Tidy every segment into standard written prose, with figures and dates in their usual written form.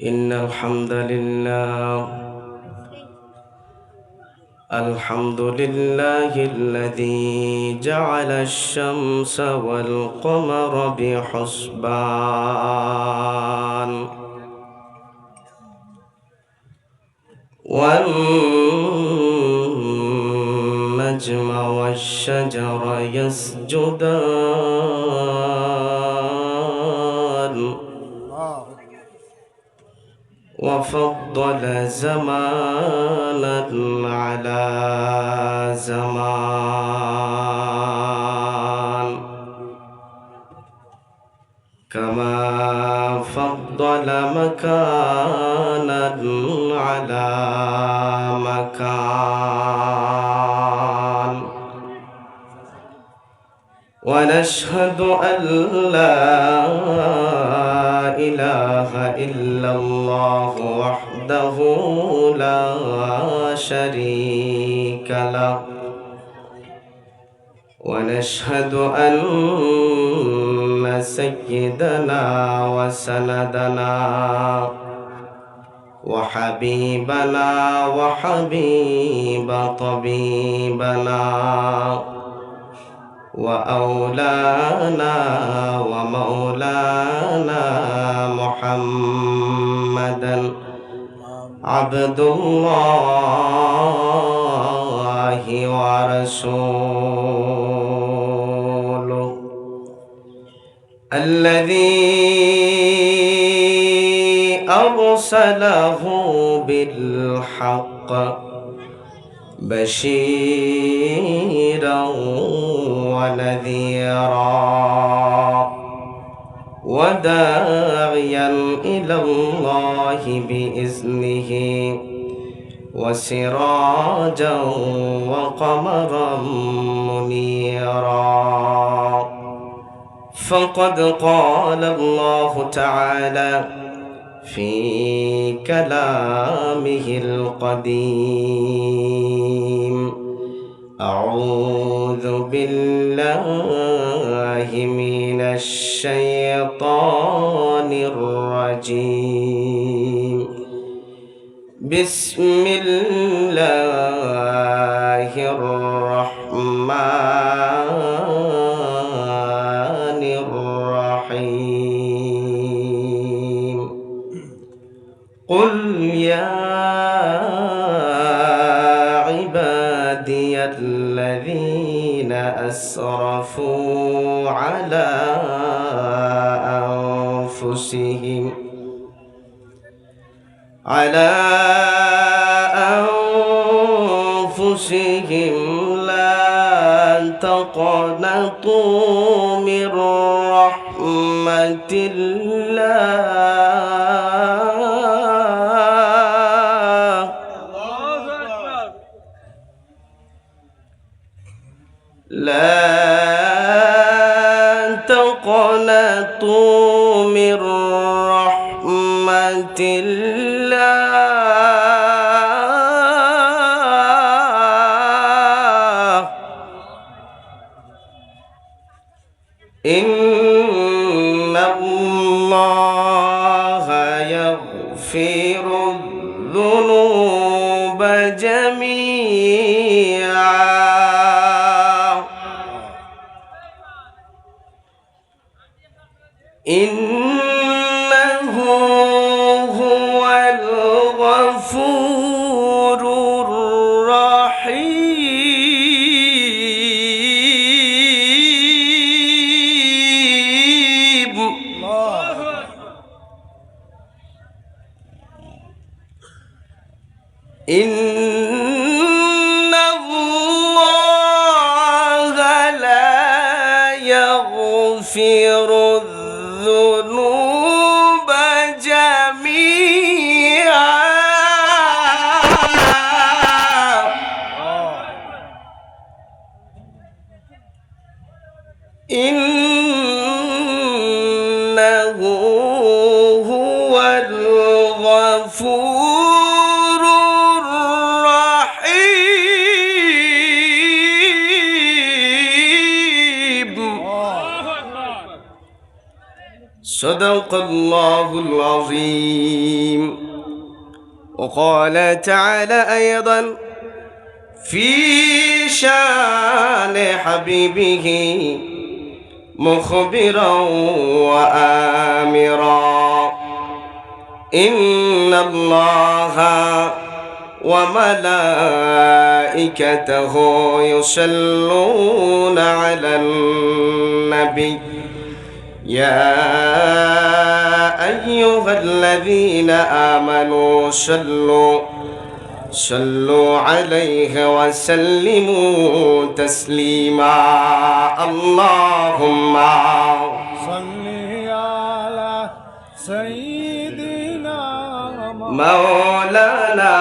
إن الحمد لله الذي جعل الشمس والقمر بحسبان والنجم والشجر يسجدان وفضل زمانا على زمان كما فضل مكانا على مكان ونشهد أن لا إله إلا الله وحده لا شريك له ونشهد أن سيدنا وسندنا وحبيبنا وحبيب طبيبنا وأولانا ومولانا محمدا عبد الله ورسوله الذي أرسله بالحق بشيرا ونذيرا وداعيا إلى الله بإذنه وسراجا وقمرا منيرا فقد قال الله تعالى في كلامه القديم أعوذ بالله من الشيطان الرجيم بسم الله الرحمن الرحيم قل يا عبادي الذين أسرفوا على أنفسهم لا تقنطوا من رحمة الله لا تقنطوا من رحمة الله إن الله يغفر الذنوب جميعا إنه هو الغفور الرحيم إن الله لا يغفر الذنوب جميعا إنه هو الغفور الرحيم صدق الله العظيم. وقال تعالى أيضا في شان حبيبه مخبرا وآمرا إن الله وملائكته يصلون على النبي يا أيها الذين آمنوا صلوا عليه وسلموا تسليما اللهم صل على سيدنا مولانا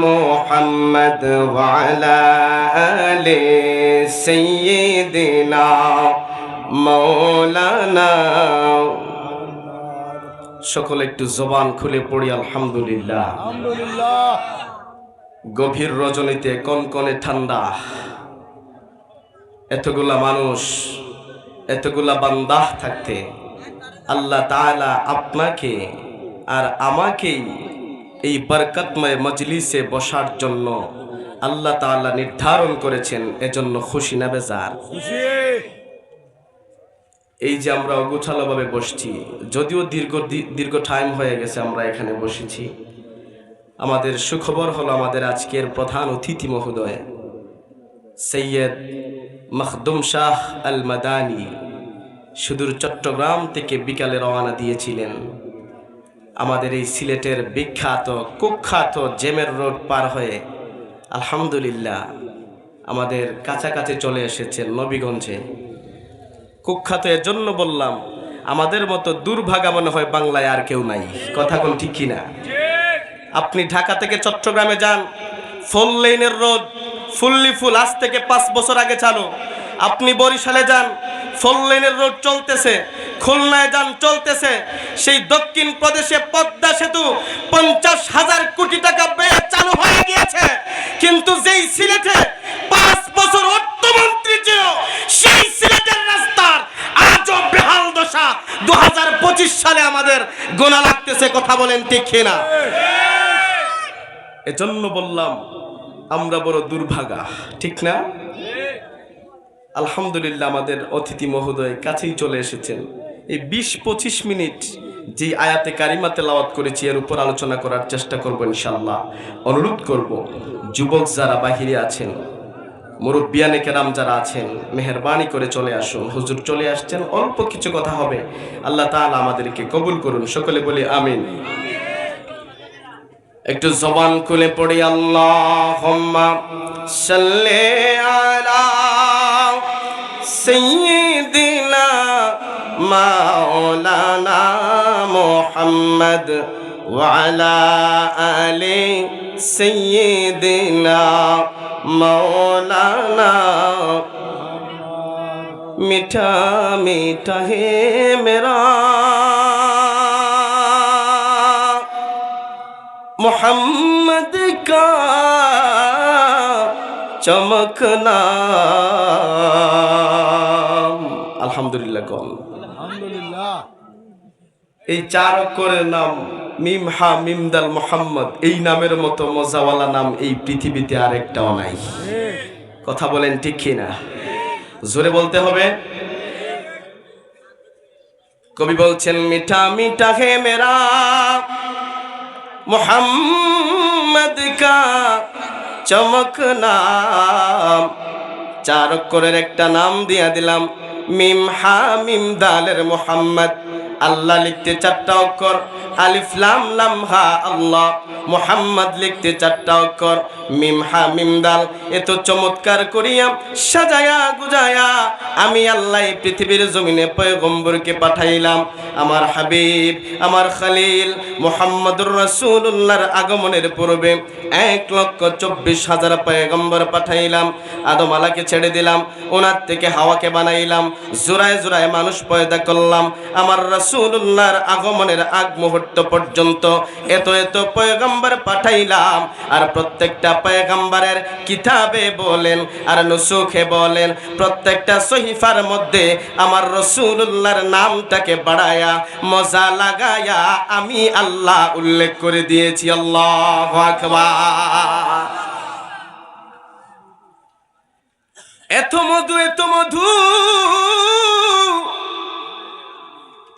محمد وعلى آل سيدنا مولانا সকলে একটু জবান খুলে পড়ি আলহামদুলিল্লাহ। আলহামদুলিল্লাহ। গভীর রজনীতে কনকনে ঠান্ডা, এতগুলা মানুষ, এতগুলা বান্দাহ থাকতে আল্লাহ তাআলা আপনাকে আর আমাকেই এই বরকতময় মজলিসে বসার জন্য আল্লাহ তাআলা নির্ধারণ করেছেন। এজন্য খুশি না বেজার? খুশি। এই যে আমরা অগোছালোভাবে বসছি, যদিও দীর্ঘ টাইম হয়ে গেছে আমরা এখানে বসেছি, আমাদের সুখবর হলো আমাদের আজকের প্রধান অতিথি মহোদয় সৈয়দ মখদুম শাহ আল মাদানী সুদূর চট্টগ্রাম থেকে বিকালে রওনা দিয়েছিলেন। আমাদের এই সিলেটের বিখ্যাত কুখ্যাত জেমের রোড পার হয়ে আলহামদুলিল্লাহ আমাদের কাছাকাছি চলে এসেছেন নবীগঞ্জে। কুখ্যাত এজন্য বললাম, আমাদের মতো দুর্ভাগা মনে হয় বাংলায় আর কেউ নাই। কথা কোন ঠিক কিনা? আপনি ঢাকা থেকে চট্টগ্রামে যান, 4 লেনের রোড ফুললি ফুল, আজ থেকে 5 বছর আগে চালু। আপনি বরিশালে যান, 4 লেনের রোড চলতেছে। খুলনায় যান, চলতেছে। সেই দক্ষিণ প্রদেশে পদ্মা সেতু 50,000 কোটি টাকা ব্যয়ে চালু হয়ে গিয়েছে, কিন্তু যেই সিলেটে 5 বছর অর্থমন্ত্রী ছিল সেই সিলেটের রাস্তার আজও বেহাল দশা। 2025 সালে আমাদের গোনা লাগতেছে। কথা বলেন ঠিক কিনা? এজন্য বললাম আমরা বড় দুর্ভাগা, ঠিক না? আলহামদুলিল্লাহ আমাদের অতিথি মহোদয় কাছেই চলে এসেছেন। এই 20-25 মিনিট যে আয়াতে কারিমা তেলাওয়াত করেছি এর উপর আলোচনা করার চেষ্টা করব ইনশাআল্লাহ। অনুরোধ করব যুবক যারা বাহিরে আছেন, মুরব্বিয়ানে কেরাম যারা আছেন, মেহেরবানি করে চলে আসুন। হুজুর চলে আসছেন, অল্প কিছু কথা হবে। আল্লাহ তাআলা আমাদেরকে কবুল করুন। সকলে বলি আমিন। একটু জবান খুলে পড়ি আল্লাহুম্মা সাল্লি আলা সাইয়্যিদিনা মাওলানা মুহাম্মদ ওয়া আলা আলি সাইয়্যিদিনা মাওলানা। মিঠা মিঠা হে মেরা मोहम्मद का चमकना। আলহামদুলিল্লাহ কোন আলহামদুলিল্লাহ। এই 4 অক্ষরের নাম মিম হা মিম দাল মোহাম্মদ, এই নামের মতো মজাওয়ালা নাম এই পৃথিবীতে আরেকটাও নাই। কথা বলেন ঠিক কিনা? জোরে বলতে হবে। কবি বলছেন মিঠা মিঠা হে মেরা মোহাম্মদ কা চমকনা। 4 অক্ষরের একটা নাম দিয়া দিলাম মিম হা মিম দালের মোহাম্মদ। আল্লাহ লিখতে 4টা অক্ষর, আলিফ লাম লাম হা আল্লাহ। মোহাম্মদ লিখতে 4টা অক্ষর, মিম হা মিম দাল। এত চমৎকার করিয়া সাজায়া গুজায়া আমি আল্লাহ পৃথিবীর জমিনে পয়গম্বরকে পাঠাইলাম। আমার হাবিব, আমার খলিল মুহাম্মদুর রাসূলুল্লাহর আগমনের পূর্বে 1,24,000 পয়গম্বর পাঠাইলাম। আদম আলাকে ছেড়ে দিলাম, ওনার থেকে হাওয়াকে বানাইলাম, জোড়ায় জোড়ায় মানুষ পয়দা করলাম। আমার রাসূলুল্লাহর আগমনের আগ মুহূর্তে মুহূর্ত পর্যন্ত এত এত পয়গম্বর পাঠাইলাম, আর প্রত্যেকটা পয়গম্বরের কিতাবে বলেন আর নুসুখে বলেন, প্রত্যেকটা সহিফার মধ্যে আমার রাসূলুল্লাহর নামটাকে বাড়ায়া মজা লাগায়া আমি আল্লাহ উল্লেখ করে দিয়েছি। আল্লাহু আকবার। এত মধু, এত মধু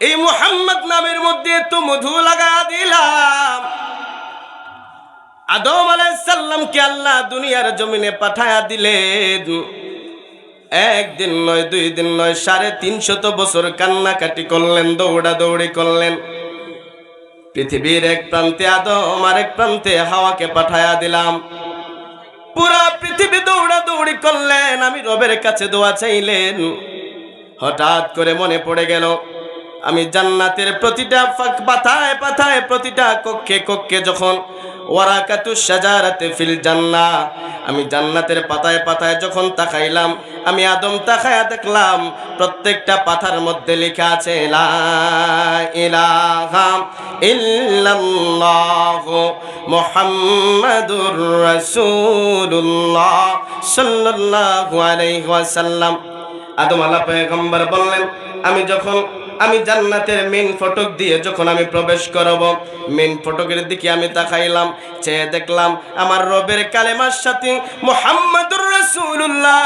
এই মুহাম্মদ নামের মধ্যে এত মধু লাগা দিলাম। আদম আলাইহিস সালামকে আল্লাহ দুনিয়ার জমিনে পাঠায়া দিলেন। একদিন নয়, 2 দিন নয়, 350 বছর কান্নাকাটি করলেন, দৌড়াদৌড়ি করলেন। পৃথিবীর এক প্রান্তে আদম, আরেক প্রান্তে হাওয়াকে পাঠায়া দিলাম। পুরা পৃথিবী দৌড়াদৌড়ি করলেন, আমি রবের কাছে দোয়া চাইলেন। হঠাৎ করে মনে পড়ে গেল, আমি জান্নাতের প্রতিটা পাতায় পাতায়, প্রতিটা কক্ষে কক্ষে যখন ওয়ারাকাতুশ শাজারাতে ফিল জান্নাহ, আমি জান্নাতের পাতায় পাতায় যখন তাকাইলাম, আমি আদম তাকায়া দেখলাম প্রত্যেকটা পাতার মধ্যে লেখা আছে লা ইলাহা ইল্লাল্লাহু মুহাম্মাদুর রাসূলুল্লাহ সাল্লাল্লাহু আলাইহি ওয়াসাল্লাম। আদম আলাইহিস পয়গম্বর বললেন, আমি জান্নাতের মেন ফটক দিয়ে যখন আমি প্রবেশ করব, মেন ফটকের দিকে আমি তাকাইলাম, চেয়ে দেখলাম আমার রবের কালেমার সাথে মুহাম্মাদুর রাসূলুল্লাহ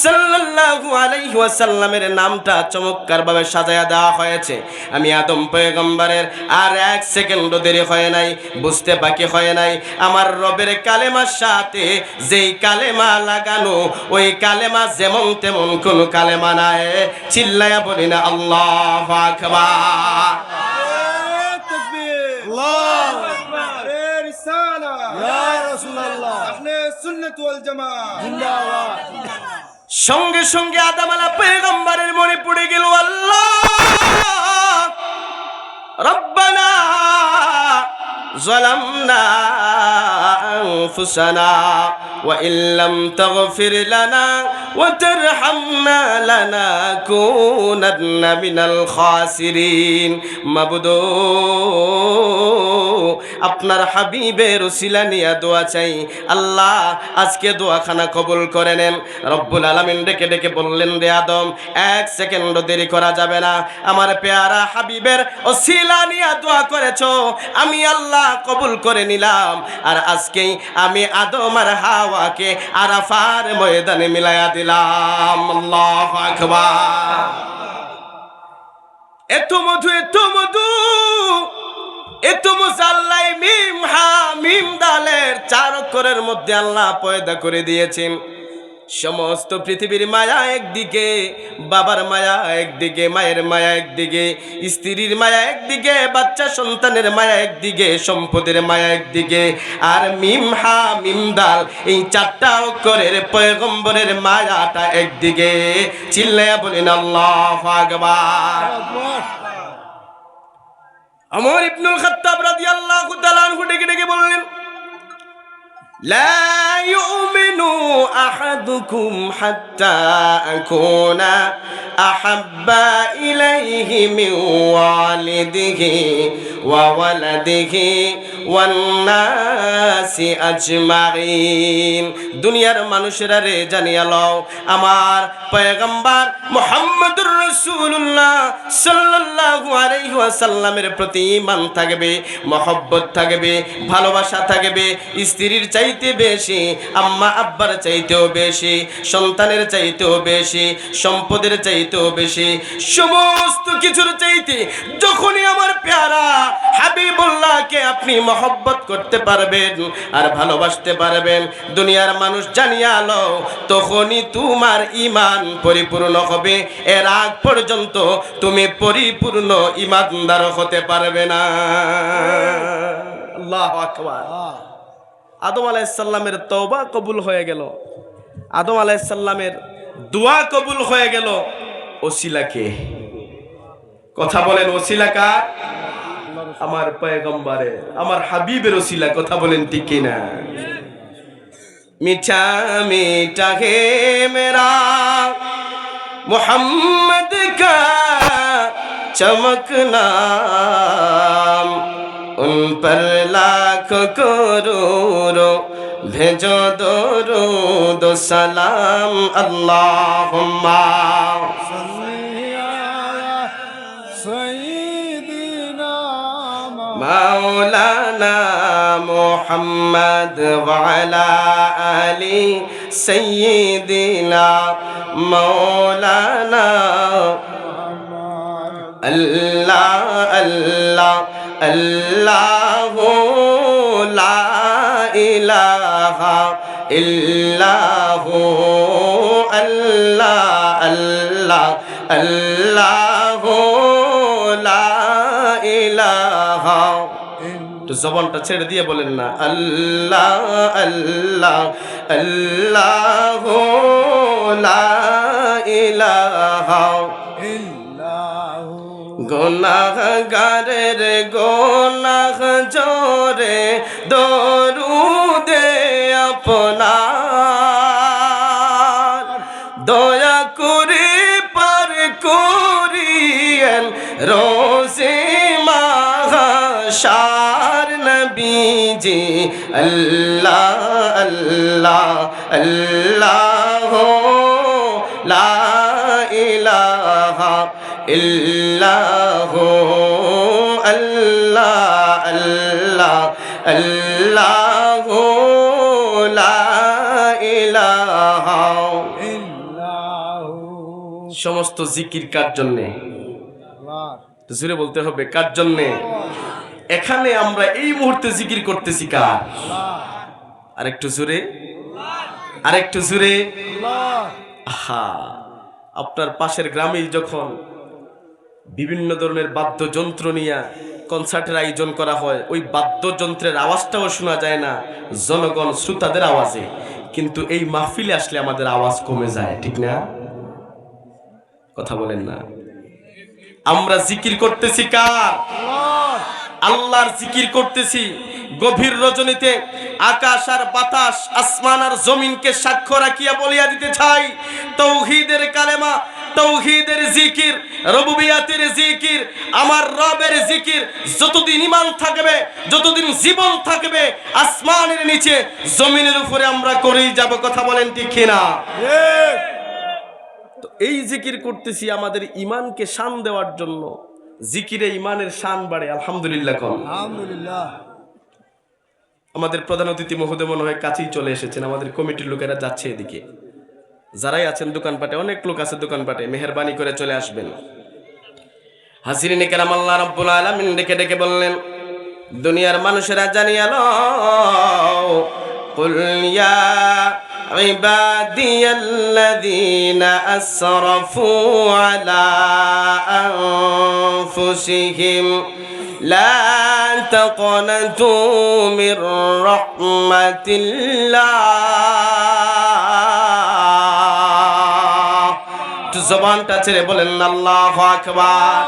সাল্লাল্লাহু আলাইহি ওয়াসাল্লামের নামটা চমৎকারভাবে সাজায়া দেওয়া হয়েছে। আমি আদম পয়গম্বরের আর 1 সেকেন্ডও দেরি হয় নাই, বুঝতে বাকি হয় নাই, আমার রবের কালেমার সাথে যেই কালেমা লাগানো, ওই কালেমা যেমন তেমন কোন কালেমা নাই। চিল্লায়া বলি না আল্লাহু আকবার। تكبير الله أكبر. رسالة يا رسول الله أهل السنة والجماعة. زنداباد. সঙ্গে সঙ্গে আদম আলাইহিস পয়গম্বরের মনে পড়ে গেল, আল্লাহ রব্বানা ظلمنا أنفسنا وإن لم تغفر لنا وترحمنا لنكونن من الخاسرين। মাবুদো, আপনার হাবিবের ওসিলা নিয়ে দোয়া চাই, আল্লাহ আজকে দোয়াখানা কবুল করে নেন। রব্বুল আলামিন ডেকে ডেকে বললেন, রে আদম, 1 সেকেন্ডও দেরি করা যাবে না, আমার পেয়ারা হাবিবের ওসিলা নিয়ে দোয়া করেছো, আমি আল্লাহ কবুল করে নিলাম। আর আজকেই আমি আদম আর হাওয়াকে আরাফার ময়দানে মিলায়া দিলাম। আল্লাহু আকবার। এত মধু, এত মধু, এত মুসাল্লাই মিম হা মিম দালের 4 অক্ষরের মধ্যে আল্লাহ পয়দা করে দিয়েছেন। সমস্ত পৃথিবীর মায়া একদিকে, বাবার মায়া একদিকে, মায়ের মায়া একদিকে, স্ত্রীর মায়া একদিকে, বাচ্চা সন্তানের মায়া একদিকে, সম্পদের মায়া একদিকে, আর মিম হা মিম দাল এই 4টা অক্ষরের পয়গম্বরের মায়াটা একদিকে। চিল্লায়া বলেন আল্লাহু আকবার। ওমর ইবনুল খাত্তাব রাদিয়াল্লাহু তাআলা আনহু ডেকে ডেকে বললেন, لا يؤمن أحدكم حتى أكون أحب إليه من والده وولده والناس أجمعين। দুনিয়ার মানুষেরা রে জানিয়া লও, আমার পয়গম্বর মুহাম্মদুর রাসূলুল্লাহ সাল্লাল্লাহু আলাইহি ওয়াসাল্লামের প্রতি ঈমান থাকবে, মহব্বত থাকবে, ভালোবাসা থাকবে, স্ত্রীর চাইতে বেশি, আম্মা আব্বার চাইতেও বেশি, সন্তানের চাইতেও বেশি, সম্পদের চাইতেও বেশি, সমস্ত কিছুর চাইতে যখনই আমার প্যারা হাবিবুল্লাহকে আপনি মহব্বত করতে পারবেন আর ভালোবাসতে পারবেন, দুনিয়ার মানুষ জানিয়া লও, তখনই তোমার ঈমান পরিপূর্ণ হবে। এর আগ পর্যন্ত তুমি পরিপূর্ণ ঈমানদার হতে পারবে না। আল্লাহু আকবার। আদম আলাইহিস সালামের তওবা কবুল হয়ে গেল, আদম আলাইহিস সালামের দোয়া কবুল হয়ে গেল। ওসিলাকে কথা বলেন, ওসিলা কার? আমার পয়গম্বরের, আমার হাবিবের ওসিলা। কথা বলেন ঠিক কিনা? মিঠা মিঠা হে মেরা মোহাম্মদ কা চমক নাম, उन पर लाख करोड़ों भेजो दरूद सलाम अल्लाहुम्मा सय्यिदिना मौलाना मुहम्मद वाला अली सय्यिदिना मौलाना अल्लाह अल्लाह अल्लाह ला इलाहा इल्लाहु अल्लाह अल्लाह अल्लाहु ला इलाहा। तो जबानটা ছেড়ে দিয়ে বলেন না আল্লাহ আল্লাহ আল্লাহু লা ইলাহা গুনাহগারের গুনাহ জোরে দরুদে আপনার দয়া করে পার করিয়েন রোজে মাহশার নবীজি আল্লাহ আল্লাহ আল্লাহ লা ইলাহা ইল্লাহু আল্লাহ আল্লাহ আল্লাহু লা ইলাহা সমস্ত জিকির কার জন্য? জোরে বলতে হবে কার জন্য? এখানে আমরা এই মুহূর্তে জিকির করতেছি কার? আরেকটু জোরে, আরেকটু জোরে। আহা, আপনার পাশের গ্রামেই যখন বিভিন্ন ধরনের বাদ্যযন্ত্র নিয়ে কনসার্টের আয়োজন করা হয়, ওই বাদ্যযন্ত্রের আওয়াজটাও শোনা যায় না জনগণ শ্রোতাদের আওয়াজে, কিন্তু এই মাহফিলে আসলে আমাদের আওয়াজ কমে যায়, ঠিক না? কথা বলেন না? আমরা জিকির করতেছি কার? আল্লাহর জিকির করতেছি। গভীর রজনীতে আকাশ আর বাতাস, আসমান আর জমিনকে সাক্ষ্য রাখিয়া বলিয়া দিতে চাই, তাওহীদের কালেমা, তাওহীদের জিকির, রুবুবিয়াতের জিকির, আমার রবের জিকির যতদিন ঈমান থাকবে, যতদিন জীবন থাকবে, আসমানের নিচে জমিনের উপরে আমরা করেই যাব। কথা বলেন ঠিক কিনা? তো এই জিকির করতেছি আমাদের ঈমানকে শান দেওয়ার জন্য। জিকিরে ঈমানের শান বাড়ে। আলহামদুলিল্লাহ কোন আলহামদুলিল্লাহ। আমাদের প্রধান অতিথি মহোদয় মনে হয় কাছেই চলে এসেছেন, আমাদের কমিটির লোকেরা যাচ্ছে এদিকে। যারাই আছেন দোকানপাটে, অনেক লোক আছে দোকানপাটে, মেহেরবানি করে চলে আসবেন। হাজিরিনে কেরাম, আল্লাহ রাব্বুল আলামিন ডেকে ডেকে বললেন, দুনিয়ার মানুষেরা জানিয়া লও, কুল ইয়া ইবাদিয়াল্লাযীনা আসরাফু আলা আনফুসিহিম লা তাকনাতু মির রাহমাতিল্লাহ। জবানটা ছেড়ে বলেন আল্লাহু আকবার।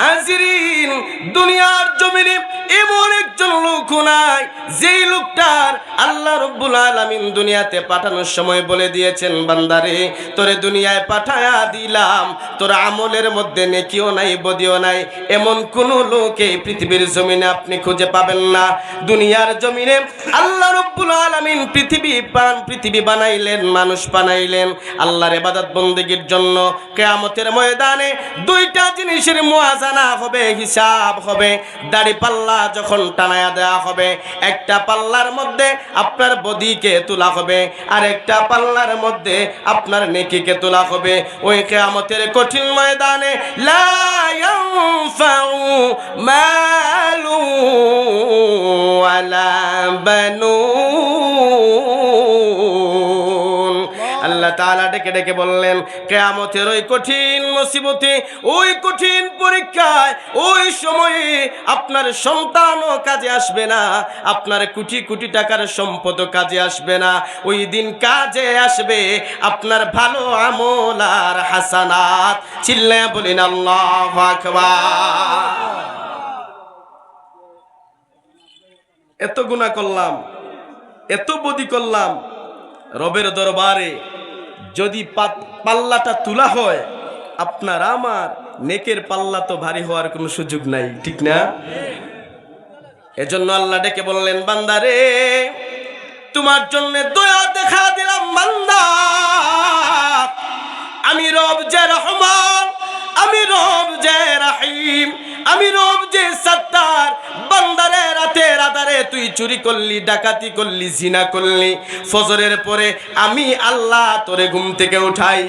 হাজিরিন, দুনিয়ার জমিনে এমন একজন লোক নাই যেই লোকটার আল্লাহ রাব্বুল আলামিন দুনিয়াতে পাঠানোর সময় বলে দিয়েছেন, বান্দারে তোরে দুনিয়ায় পাঠায়া দিলাম, তোর আমলের মধ্যে নেকিও নাই বদিও নাই। এমন কোন লোক এই পৃথিবীর জমিনে আপনি খুঁজে পাবেন না। দুনিয়ার জমিনে আল্লাহ রাব্বুল আলামিন পৃথিবী বানাইলেন, মানুষ বানাইলেন আল্লাহর ইবাদত বندگির জন্য। কিয়ামতের ময়দানে দুইটা জিনিসের মুয়াজানা হবে, হিসাব হবে। দাড়ি পাল্লা যখন টানায়া দেওয়া হবে, একটা পাল্লার মধ্যে আপনার বদিকে তোলা হবে, আর একটা পাল্লার মধ্যে আপনার নেকিকে তোলা হবে। ওই কিয়ামতের কঠিন ময়দানে লা ইয়ানফাউ মালু ওয়ালা বানুন। আল্লাহ তাআলা ডেকে ডেকে বললেন, কিয়ামতের ওই কঠিন মুসিবতে, ওই কঠিন পরীক্ষায়, ওই সময়ে আপনার সন্তানও কাজে আসবে না, আপনার কোটি কোটি টাকার সম্পদও কাজে আসবে না। ওই দিন কাজে আসবে আপনার ভালো আমল আর হাসানাত। চিল্লায়া বলেন আল্লাহু আকবার। এত গুনাহ করলাম, এত বদি করলাম, রবের দরবারে যদি পাল্লাটা তোলা হয়, আপনার আমার নেকের পাল্লা তো ভারী হওয়ার কোনো সুযোগ নাই, ঠিক না? এজন্য আল্লাহ ডেকে বললেন, বান্দারে তোমার জন্য দয়া দেখা দিলাম বান্দা। আমি রব যে রহমান, আমি রব যে রহিম, আমি রব যে সত্তার। বান্দারে রাতের আধারে তুই চুরি করলি, ডাকাতি করলি, জিনা করলি, ফজরের পরে আমি আল্লাহ তোরে ঘুম থেকে উঠাই।